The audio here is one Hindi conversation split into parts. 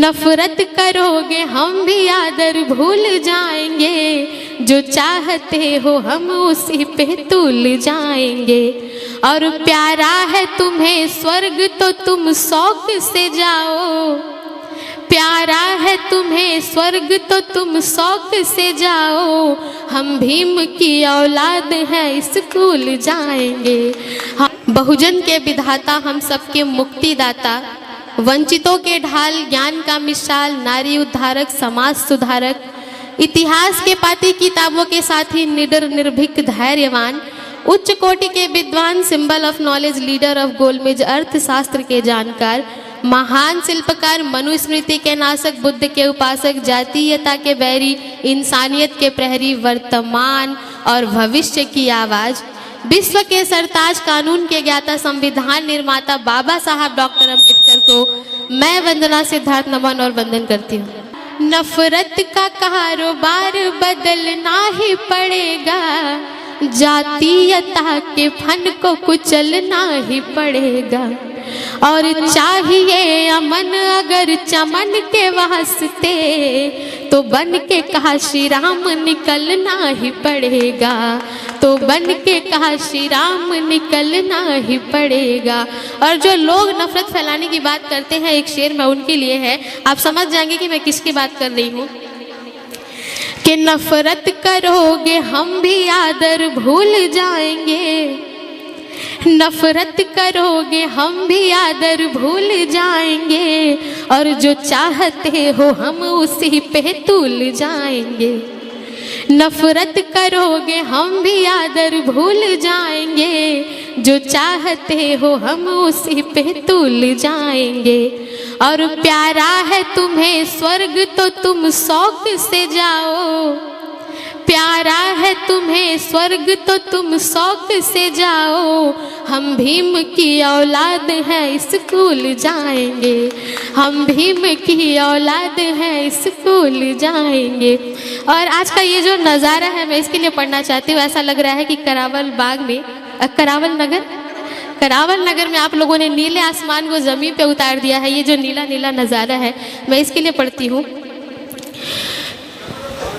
नफरत करोगे हम भी आदर भूल जाएंगे, जो चाहते हो हम उसी पे तुल जाएंगे। और प्यारा है तुम्हें स्वर्ग तो तुम शौक से जाओ, प्यारा है तुम्हें स्वर्ग तो तुम शौक से जाओ। हम भीम की औलाद हैं स्कूल जाएंगे। बहुजन के विधाता, हम सबके मुक्तिदाता, वंचितों के ढाल, ज्ञान का मिसाल, नारी उद्धारक, समाज सुधारक, इतिहास के पाती किताबों के साथ ही निडर निर्भीक धैर्यवान, उच्च कोटि के विद्वान, symbol of knowledge, leader of गोलमेज, अर्थशास्त्र के जानकार, महान शिल्पकार, मनुस्मृति के नाशक, बुद्ध के उपासक, जातीयता के बैरी, इंसानियत के प्रहरी, वर्तमान और भविष्य की आवाज, विश्व के सरताज, कानून के ज्ञाता, संविधान निर्माता बाबा साहब डॉक्टर अम्बेडकर को मैं वंदना सिद्धार्थ नमन और वंदन करती हूँ। नफरत का कारोबार बदलना ही पड़ेगा, जातीयता के फन को कुचलना ही पड़ेगा। और चाहिए अमन अगर चमन के वास्ते, तो बन के काशी राम निकलना ही पड़ेगा, तो बन के काशी राम निकलना ही पड़ेगा। और जो लोग नफरत फैलाने की बात करते हैं, एक शेर में उनके लिए है, आप समझ जाएंगे कि मैं किसकी बात कर रही हूँ। कि नफरत करोगे हम भी आदर भूल जाएंगे, नफरत करोगे हम भी आदर भूल जाएंगे। और जो चाहते हो हम उसी पे तुल जाएंगे। नफरत करोगे हम भी आदर भूल जाएंगे, जो चाहते हो हम उसी पे तुल जाएंगे। और प्यारा है तुम्हें स्वर्ग तो तुम शौक से जाओ, प्यारा है तुम्हें स्वर्ग तो तुम शौक से जाओ। हम भीम की औलाद हैं स्कूल जाएंगे, हम भीम की औलाद हैं स्कूल जाएंगे। और आज का ये जो नज़ारा है मैं इसके लिए पढ़ना चाहती हूँ। ऐसा लग रहा है कि करावल बाग में, करावल नगर में आप लोगों ने नीले आसमान को ज़मीन पे उतार दिया है। ये जो नीला नीला नज़ारा है मैं इसके लिए पढ़ती हूँ।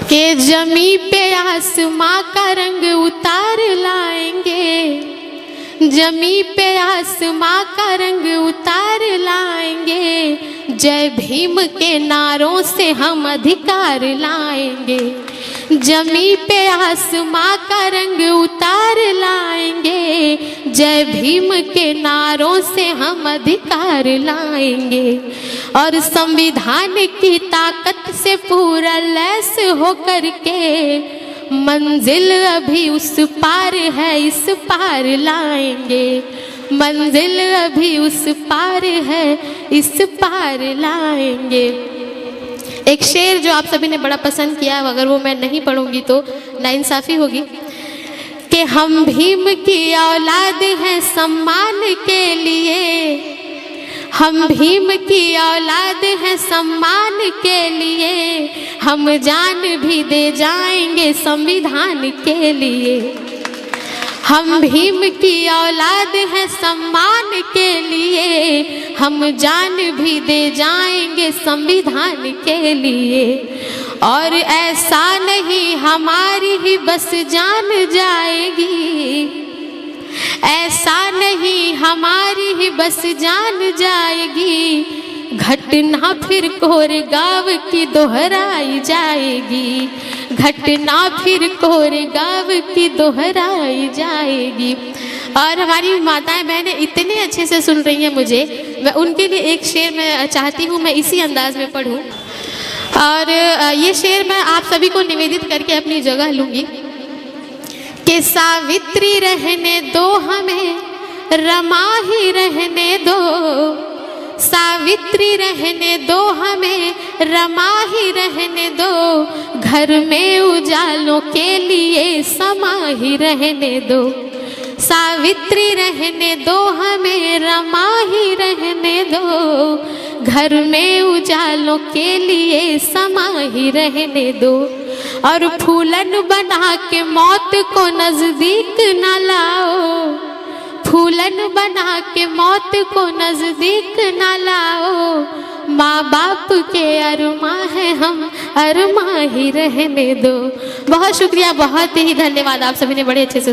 के जमी पे आसमां का रंग उतार लाएंगे, जमी पे आसमां का रंग उतार लाएंगे। जय भीम के नारों से हम अधिकार लाएंगे, जमी पे आसमां का रंग उतार लाएंगे। जय भीम के नारों से हम अधिकार लाएंगे। और संविधान की ताकत से पूरा लैस होकर के, मंजिल अभी उस पार है इस पार लाएंगे, मंजिल अभी उस पार है इस पार लाएंगे। एक शेर जो आप सभी ने बड़ा पसंद किया, अगर वो मैं नहीं पढ़ूंगी तो नाइंसाफ़ी होगी। कि हम भीम की औलाद हैं सम्मान के लिए, हम भीम की औलाद हैं सम्मान के लिए। हम जान भी दे जाएंगे संविधान के लिए, हम भीम की औलाद हैं सम्मान के लिए। हम जान भी दे जाएंगे संविधान के लिए। और ऐसा नहीं हमारी ही बस जान जाएगी, ऐसा नहीं हमारी ही बस जान जाएगी। घटना फिर कोरेगांव की दोहराई जाएगी, घटना फिर कोरेगांव की दोहराई जाएगी। और हमारी माताएं बहनें इतने अच्छे से सुन रही हैं मुझे, मैं उनके लिए एक शेर मैं चाहती हूँ मैं इसी अंदाज में पढ़ूँ। और ये शेर मैं आप सभी को निवेदित करके अपनी जगह लूँगी। कि सावित्री रहने दो हमें, रमा ही रहने दो, सावित्री रहने दो हमें, रमा ही रहने दो। घर में उजालों के लिए समा ही रहने दो, सावित्री रहने दो हमें, रमा ही रहने दो। घर में उजालों के लिए समा ही रहने दो। और फूलन बना के मौत को नजदीक न लाओ, फूलन बना के मौत को नजदीक न लाओ। माँ बाप के अरमा है हम अरमा ही रहने दो। बहुत शुक्रिया, बहुत ही धन्यवाद, आप सभी ने बड़े अच्छे से